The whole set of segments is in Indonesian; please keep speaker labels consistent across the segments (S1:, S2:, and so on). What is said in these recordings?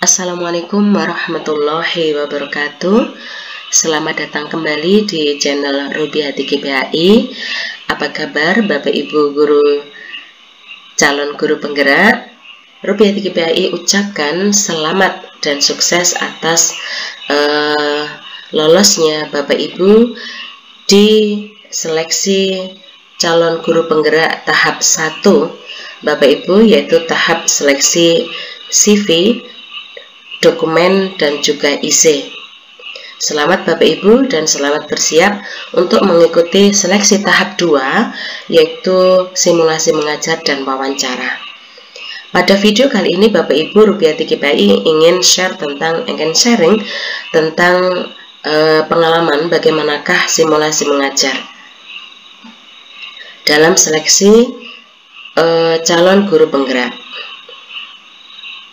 S1: Assalamualaikum warahmatullahi wabarakatuh. Selamat datang kembali di channel Rubiati GPAI. Apa kabar Bapak Ibu guru calon guru penggerak? Rubiati GPAI ucapkan selamat dan sukses atas lolosnya Bapak Ibu di seleksi calon guru penggerak tahap 1 Bapak Ibu, yaitu tahap seleksi CV, dokumen, dan juga IC. Selamat Bapak Ibu dan selamat bersiap untuk mengikuti seleksi tahap 2, yaitu simulasi mengajar dan wawancara. Pada video kali ini Bapak Ibu Rubiati GPAI ingin sharing tentang pengalaman bagaimanakah simulasi mengajar dalam seleksi calon guru penggerak.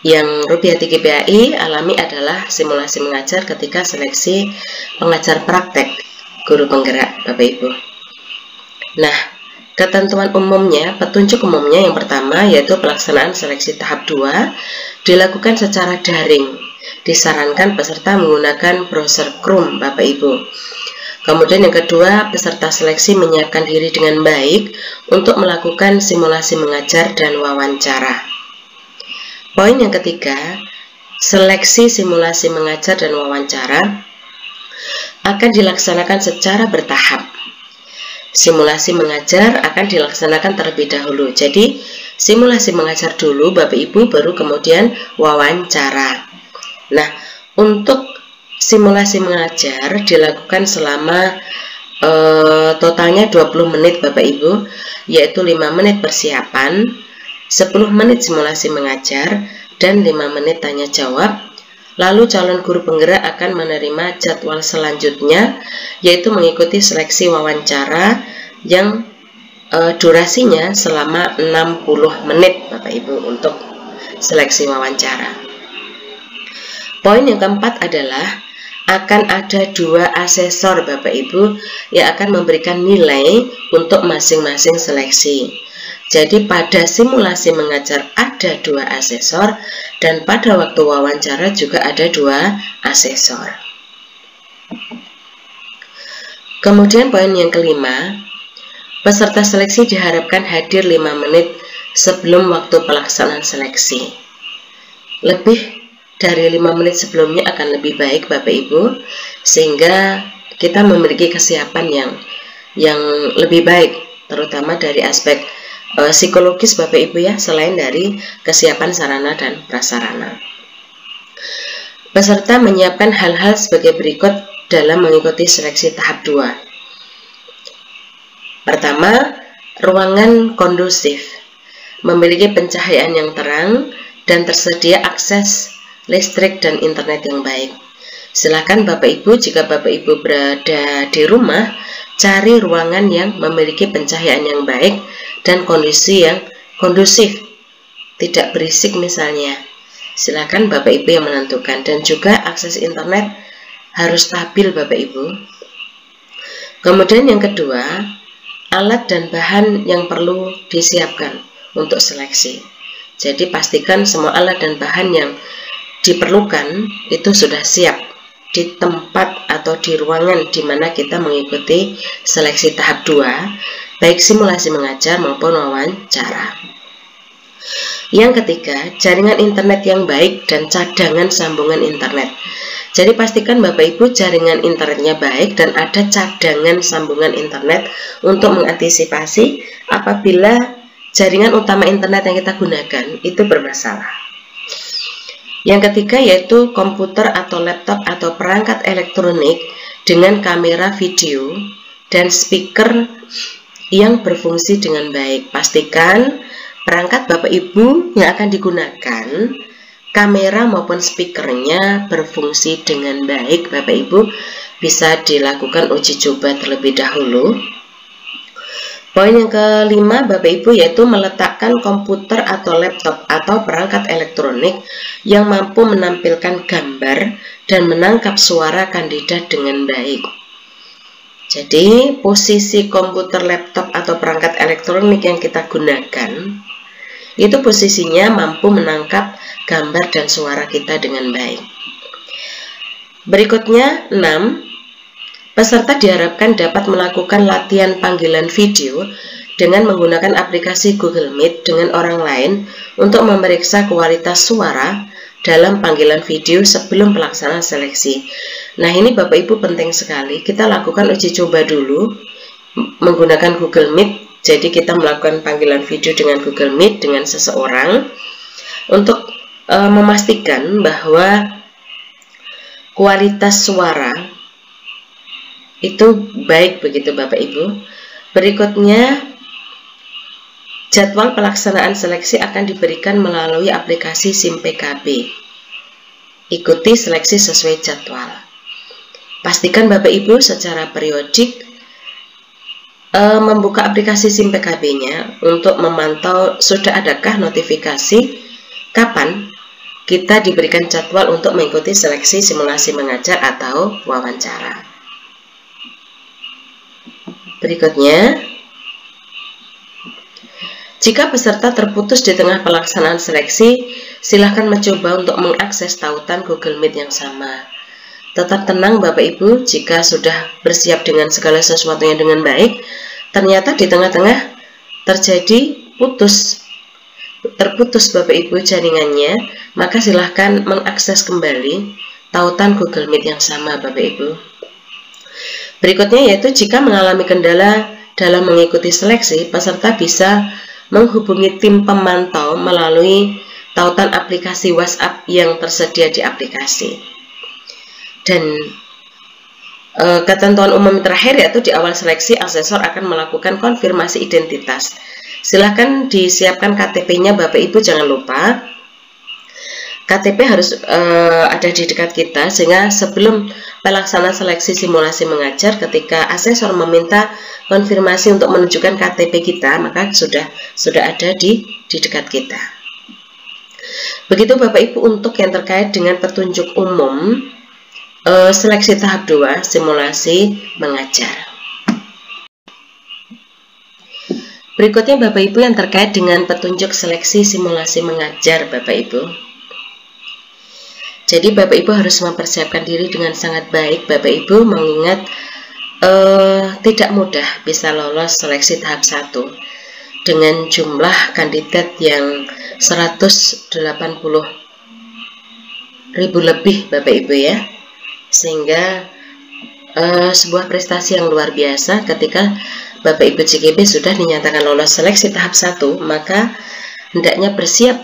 S1: Yang Rubiati GPAI alami adalah simulasi mengajar ketika seleksi pengajar praktek guru penggerak Bapak Ibu. Nah, ketentuan umumnya, petunjuk umumnya yang pertama yaitu pelaksanaan seleksi tahap 2 dilakukan secara daring. Disarankan peserta menggunakan browser Chrome Bapak Ibu. Kemudian yang kedua, peserta seleksi menyiapkan diri dengan baik untuk melakukan simulasi mengajar dan wawancara. Poin yang ketiga, seleksi simulasi mengajar dan wawancara akan dilaksanakan secara bertahap. Simulasi mengajar akan dilaksanakan terlebih dahulu. Jadi, simulasi mengajar dulu Bapak Ibu, baru kemudian wawancara. Nah, untuk simulasi mengajar dilakukan selama totalnya 20 menit Bapak Ibu, yaitu 5 menit persiapan, 10 menit simulasi mengajar, dan 5 menit tanya jawab. Lalu calon guru penggerak akan menerima jadwal selanjutnya, yaitu mengikuti seleksi wawancara yang durasinya selama 60 menit Bapak Ibu untuk seleksi wawancara. Poin yang keempat adalah akan ada 2 asesor Bapak Ibu yang akan memberikan nilai untuk masing-masing seleksi. Jadi pada simulasi mengajar ada 2 asesor dan pada waktu wawancara juga ada 2 asesor. Kemudian poin yang kelima, peserta seleksi diharapkan hadir 5 menit sebelum waktu pelaksanaan seleksi. Lebih dari 5 menit sebelumnya akan lebih baik Bapak Ibu, sehingga kita memiliki kesiapan yang lebih baik, terutama dari aspek psikologis Bapak Ibu ya, selain dari kesiapan sarana dan prasarana. Peserta menyiapkan hal-hal sebagai berikut dalam mengikuti seleksi tahap 2. Pertama, ruangan kondusif, memiliki pencahayaan yang terang dan tersedia akses listrik dan internet yang baik. Silakan Bapak Ibu, jika Bapak Ibu berada di rumah, cari ruangan yang memiliki pencahayaan yang baik dan kondisi yang kondusif, tidak berisik misalnya. Silakan Bapak Ibu yang menentukan, dan juga akses internet harus stabil Bapak Ibu. Kemudian yang kedua, alat dan bahan yang perlu disiapkan untuk seleksi. Jadi pastikan semua alat dan bahan yang diperlukan itu sudah siap di tempat atau di ruangan di mana kita mengikuti seleksi tahap 2, baik simulasi mengajar maupun wawancara. Yang ketiga, jaringan internet yang baik dan cadangan sambungan internet. Jadi pastikan Bapak Ibu jaringan internetnya baik dan ada cadangan sambungan internet untuk mengantisipasi apabila jaringan utama internet yang kita gunakan itu bermasalah. Yang ketiga yaitu komputer atau laptop atau perangkat elektronik dengan kamera video dan speaker yang berfungsi dengan baik. Pastikan perangkat Bapak Ibu yang akan digunakan, kamera maupun speakernya berfungsi dengan baik Bapak Ibu. Bisa dilakukan uji coba terlebih dahulu. Poin yang kelima Bapak Ibu yaitu meletakkan komputer atau laptop atau perangkat elektronik yang mampu menampilkan gambar dan menangkap suara kandidat dengan baik. Jadi posisi komputer, laptop atau perangkat elektronik yang kita gunakan itu posisinya mampu menangkap gambar dan suara kita dengan baik. Berikutnya 6. Peserta diharapkan dapat melakukan latihan panggilan video dengan menggunakan aplikasi Google Meet dengan orang lain untuk memeriksa kualitas suara dalam panggilan video sebelum pelaksanaan seleksi. Nah, ini Bapak Ibu penting sekali. Kita lakukan uji coba dulu menggunakan Google Meet. Jadi kita melakukan panggilan video dengan Google Meet dengan seseorang untuk memastikan bahwa kualitas suara itu baik begitu Bapak Ibu. Berikutnya, jadwal pelaksanaan seleksi akan diberikan melalui aplikasi SIM PKB. Ikuti seleksi sesuai jadwal. Pastikan Bapak Ibu secara periodik membuka aplikasi SIM PKB-nya untuk memantau sudah adakah notifikasi kapan kita diberikan jadwal untuk mengikuti seleksi simulasi mengajar atau wawancara. Berikutnya, jika peserta terputus di tengah pelaksanaan seleksi, silahkan mencoba untuk mengakses tautan Google Meet yang sama. Tetap tenang Bapak Ibu, jika sudah bersiap dengan segala sesuatunya dengan baik, ternyata di tengah-tengah terjadi terputus Bapak Ibu jaringannya, maka silahkan mengakses kembali tautan Google Meet yang sama Bapak Ibu. Berikutnya yaitu jika mengalami kendala dalam mengikuti seleksi, peserta bisa menghubungi tim pemantau melalui tautan aplikasi WhatsApp yang tersedia di aplikasi. Dan ketentuan umum terakhir yaitu di awal seleksi, asesor akan melakukan konfirmasi identitas. Silahkan disiapkan KTP-nya Bapak Ibu, jangan lupa KTP harus ada di dekat kita, sehingga sebelum pelaksanaan seleksi simulasi mengajar, ketika asesor meminta konfirmasi untuk menunjukkan KTP kita, maka sudah ada di dekat kita. Begitu Bapak Ibu untuk yang terkait dengan petunjuk umum seleksi tahap 2 simulasi mengajar. Berikutnya Bapak Ibu yang terkait dengan petunjuk seleksi simulasi mengajar Bapak Ibu. Jadi Bapak Ibu harus mempersiapkan diri dengan sangat baik Bapak Ibu, mengingat tidak mudah bisa lolos seleksi tahap 1 dengan jumlah kandidat yang 180.000 lebih Bapak Ibu ya. Sehingga sebuah prestasi yang luar biasa ketika Bapak Ibu CGB sudah dinyatakan lolos seleksi tahap 1, maka hendaknya bersiap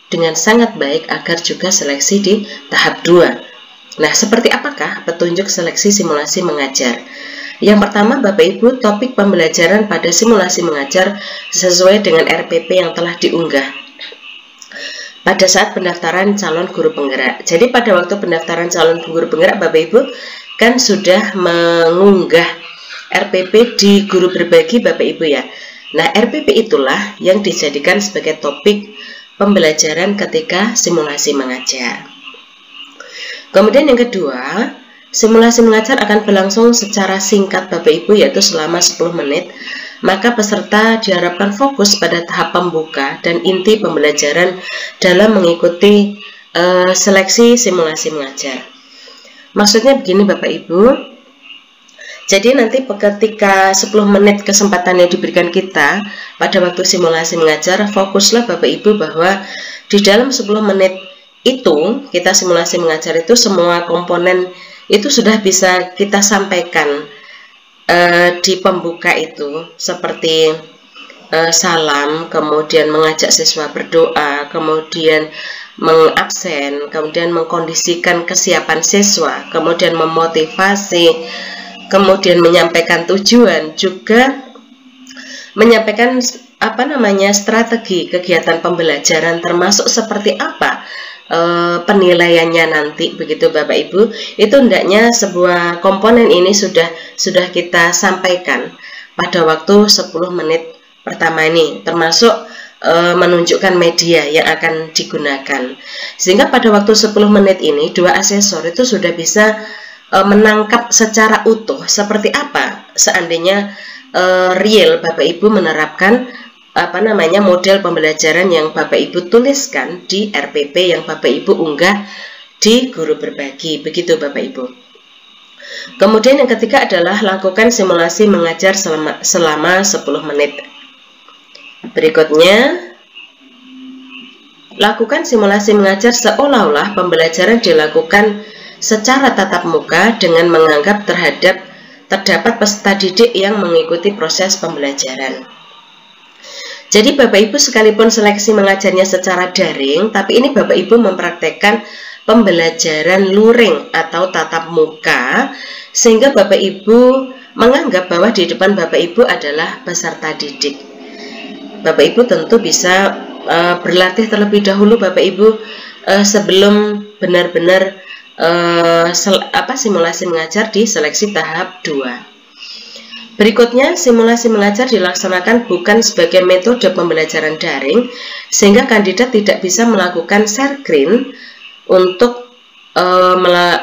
S1: dengan sangat baik agar juga seleksi di tahap 2. Nah, seperti apakah petunjuk seleksi simulasi mengajar? Yang pertama Bapak Ibu, topik pembelajaran pada simulasi mengajar sesuai dengan RPP yang telah diunggah pada saat pendaftaran calon guru penggerak. Jadi pada waktu pendaftaran calon guru penggerak Bapak Ibu kan sudah mengunggah RPP di guru berbagi Bapak Ibu ya. Nah, RPP itulah yang dijadikan sebagai topik pembelajaran ketika simulasi mengajar. Kemudian yang kedua, simulasi mengajar akan berlangsung secara singkat Bapak Ibu, yaitu selama 10 menit. Maka peserta diharapkan fokus pada tahap pembuka dan inti pembelajaran dalam mengikuti seleksi simulasi mengajar. Maksudnya begini Bapak Ibu, jadi nanti ketika 10 menit kesempatan yang diberikan kita pada waktu simulasi mengajar, fokuslah Bapak Ibu bahwa di dalam 10 menit itu, kita simulasi mengajar itu semua komponen itu sudah bisa kita sampaikan di pembuka itu, seperti salam, kemudian mengajak siswa berdoa, kemudian mengabsen, kemudian mengkondisikan kesiapan siswa, kemudian memotivasi, kemudian menyampaikan tujuan, juga menyampaikan strategi kegiatan pembelajaran, termasuk seperti apa penilaiannya nanti begitu Bapak Ibu. Itu hendaknya sebuah komponen ini sudah kita sampaikan pada waktu 10 menit pertama ini, termasuk menunjukkan media yang akan digunakan, sehingga pada waktu 10 menit ini dua asesor itu sudah bisa menangkap secara utuh seperti apa seandainya real Bapak Ibu menerapkan model pembelajaran yang Bapak Ibu tuliskan di RPP yang Bapak Ibu unggah di Guru Berbagi. Begitu Bapak Ibu. Kemudian yang ketiga adalah lakukan simulasi mengajar selama 10 menit. Berikutnya, lakukan simulasi mengajar seolah-olah pembelajaran dilakukan secara tatap muka dengan menganggap terdapat peserta didik yang mengikuti proses pembelajaran. Jadi Bapak Ibu sekalipun seleksi mengajarnya secara daring, tapi ini Bapak Ibu mempraktekkan pembelajaran luring atau tatap muka, sehingga Bapak Ibu menganggap bahwa di depan Bapak Ibu adalah peserta didik. Bapak Ibu tentu bisa berlatih terlebih dahulu Bapak Ibu sebelum benar-benar simulasi mengajar di seleksi tahap 2. Berikutnya, simulasi mengajar dilaksanakan bukan sebagai metode pembelajaran daring, sehingga kandidat tidak bisa melakukan share screen untuk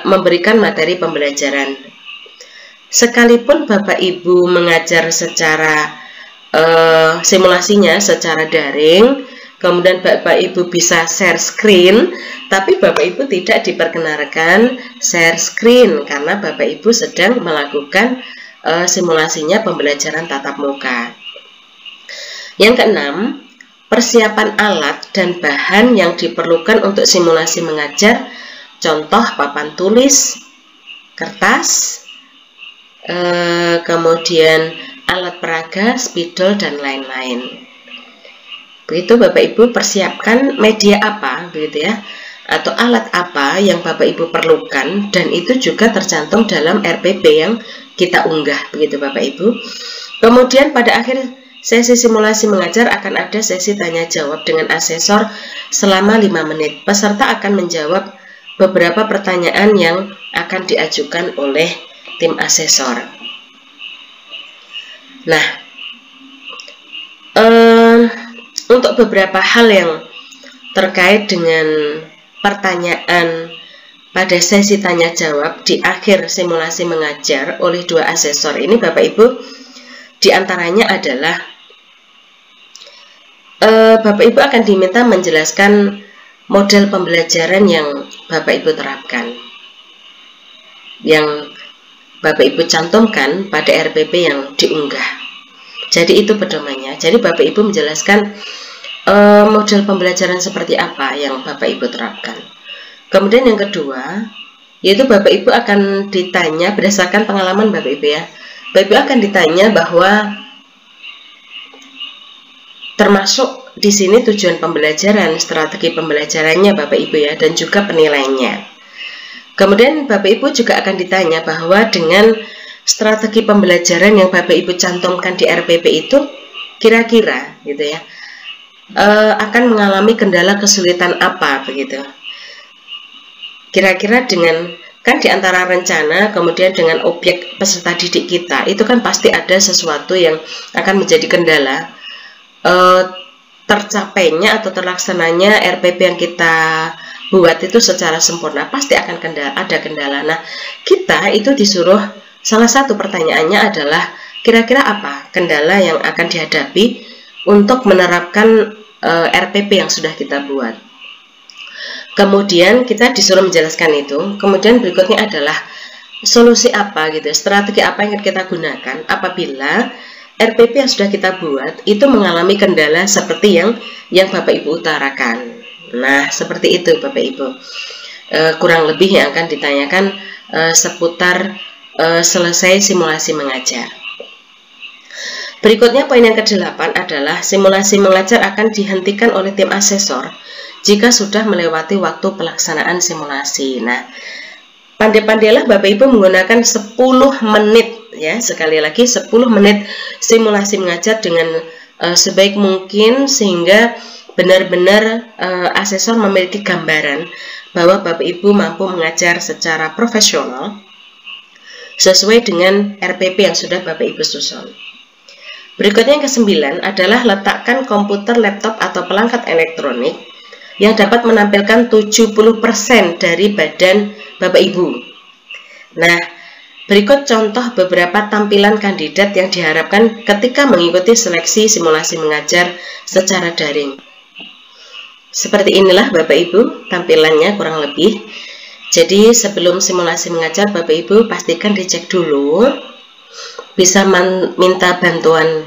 S1: memberikan materi pembelajaran. Sekalipun Bapak Ibu mengajar secara simulasinya secara daring, kemudian Bapak Ibu bisa share screen, tapi Bapak Ibu tidak diperkenankan share screen karena Bapak Ibu sedang melakukan simulasinya pembelajaran tatap muka. Yang keenam, persiapan alat dan bahan yang diperlukan untuk simulasi mengajar, contoh papan tulis, kertas, kemudian alat peraga, spidol, dan lain-lain. Begitu Bapak Ibu persiapkan media apa, begitu ya, atau alat apa yang Bapak Ibu perlukan, dan itu juga tercantum dalam RPP yang kita unggah, begitu Bapak Ibu. Kemudian pada akhir sesi simulasi mengajar akan ada sesi tanya jawab dengan asesor selama 5 menit. Peserta akan menjawab beberapa pertanyaan yang akan diajukan oleh tim asesor. Nah, untuk beberapa hal yang terkait dengan pertanyaan pada sesi tanya jawab di akhir simulasi mengajar oleh 2 asesor ini, Bapak Ibu, diantaranya adalah Bapak Ibu akan diminta menjelaskan model pembelajaran yang Bapak Ibu terapkan, yang Bapak Ibu cantumkan pada RPP yang diunggah. Jadi itu pedomannya. Jadi Bapak Ibu menjelaskan model pembelajaran seperti apa yang Bapak Ibu terapkan. Kemudian yang kedua, yaitu Bapak Ibu akan ditanya berdasarkan pengalaman Bapak Ibu ya. Bapak Ibu akan ditanya bahwa termasuk di sini tujuan pembelajaran, strategi pembelajarannya Bapak Ibu ya, dan juga penilaiannya. Kemudian Bapak Ibu juga akan ditanya bahwa dengan strategi pembelajaran yang Bapak Ibu cantumkan di RPP itu kira-kira gitu ya, akan mengalami kendala kesulitan apa begitu. Kira-kira dengan, kan di antara rencana kemudian dengan objek peserta didik kita itu kan pasti ada sesuatu yang akan menjadi kendala tercapainya atau terlaksananya RPP yang kita buat itu secara sempurna, pasti akan ada kendala. Nah, kita itu disuruh, salah satu pertanyaannya adalah kira-kira apa kendala yang akan dihadapi untuk menerapkan RPP yang sudah kita buat. Kemudian kita disuruh menjelaskan itu. Kemudian berikutnya adalah solusi apa gitu, strategi apa yang kita gunakan apabila RPP yang sudah kita buat itu mengalami kendala seperti yang Bapak Ibu utarakan. Nah, seperti itu Bapak Ibu. Kurang lebih yang akan ditanyakan seputar selesai simulasi mengajar. Berikutnya poin yang ke-8 adalah simulasi mengajar akan dihentikan oleh tim asesor jika sudah melewati waktu pelaksanaan simulasi. Nah, pandai-pandailah Bapak Ibu menggunakan 10 menit ya, sekali lagi 10 menit simulasi mengajar dengan sebaik mungkin sehingga benar-benar asesor memiliki gambaran bahwa Bapak Ibu mampu mengajar secara profesional sesuai dengan RPP yang sudah Bapak Ibu susun. Berikutnya yang ke-9 adalah letakkan komputer, laptop, atau perangkat elektronik yang dapat menampilkan 70% dari badan Bapak Ibu. Nah, Berikut contoh beberapa tampilan kandidat yang diharapkan ketika mengikuti seleksi simulasi mengajar secara daring. Seperti inilah Bapak Ibu tampilannya kurang lebih. Jadi sebelum simulasi mengajar, Bapak Ibu pastikan dicek dulu, bisa minta bantuan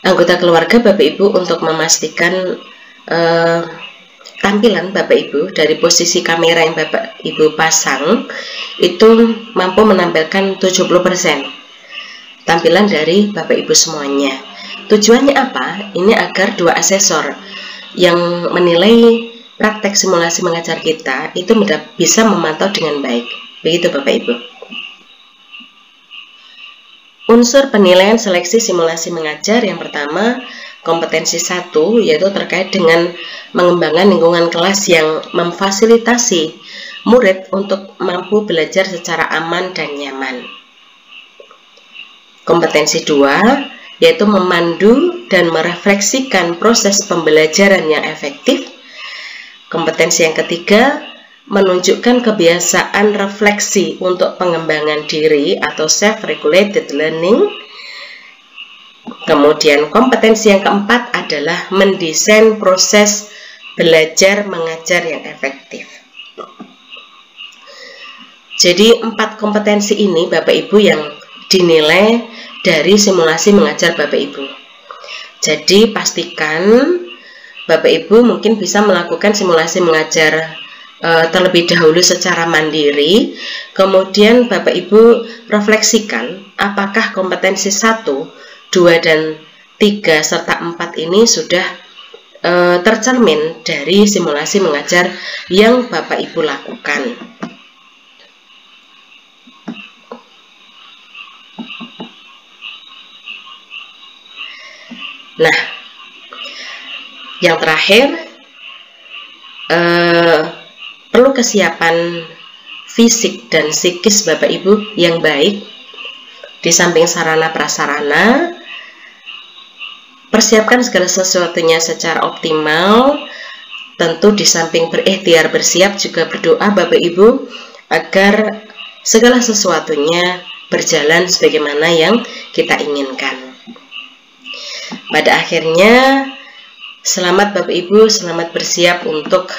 S1: anggota keluarga Bapak Ibu untuk memastikan tampilan Bapak Ibu dari posisi kamera yang Bapak Ibu pasang itu mampu menampilkan 70% tampilan dari Bapak Ibu semuanya. Tujuannya apa? Ini agar dua asesor yang menilai praktek simulasi mengajar kita itu bisa memantau dengan baik. Begitu Bapak Ibu. Unsur penilaian seleksi simulasi mengajar yang pertama, kompetensi 1, yaitu terkait dengan mengembangkan lingkungan kelas yang memfasilitasi murid untuk mampu belajar secara aman dan nyaman. Kompetensi 2, yaitu memandu dan merefleksikan proses pembelajaran yang efektif. Kompetensi yang ketiga, menunjukkan kebiasaan refleksi untuk pengembangan diri atau self-regulated learning. Kemudian kompetensi yang keempat adalah mendesain proses belajar mengajar yang efektif. Jadi 4 kompetensi ini Bapak Ibu yang dinilai dari simulasi mengajar Bapak Ibu. Jadi pastikan Bapak Ibu mungkin bisa melakukan simulasi mengajar terlebih dahulu secara mandiri. Kemudian Bapak Ibu refleksikan apakah kompetensi 1, 2, dan 3 serta 4 ini sudah tercermin dari simulasi mengajar yang Bapak Ibu lakukan. Nah, yang terakhir, perlu kesiapan fisik dan psikis Bapak Ibu yang baik. Di samping sarana prasarana, persiapkan segala sesuatunya secara optimal. Tentu di samping berikhtiar bersiap, juga berdoa Bapak Ibu agar segala sesuatunya berjalan sebagaimana yang kita inginkan. Pada akhirnya, selamat Bapak Ibu, selamat bersiap untuk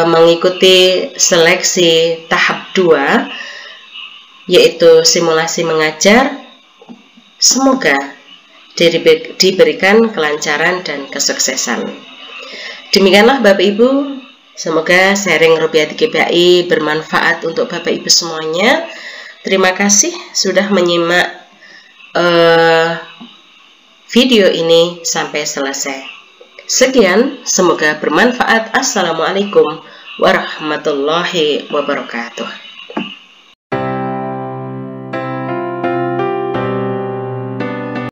S1: mengikuti seleksi tahap 2, yaitu simulasi mengajar. Semoga diberikan kelancaran dan kesuksesan. Demikianlah Bapak Ibu, semoga sharing Rupiah GPAI bermanfaat untuk Bapak Ibu semuanya. Terima kasih sudah menyimak video ini sampai selesai. Sekian, semoga bermanfaat. Assalamualaikum warahmatullahi wabarakatuh.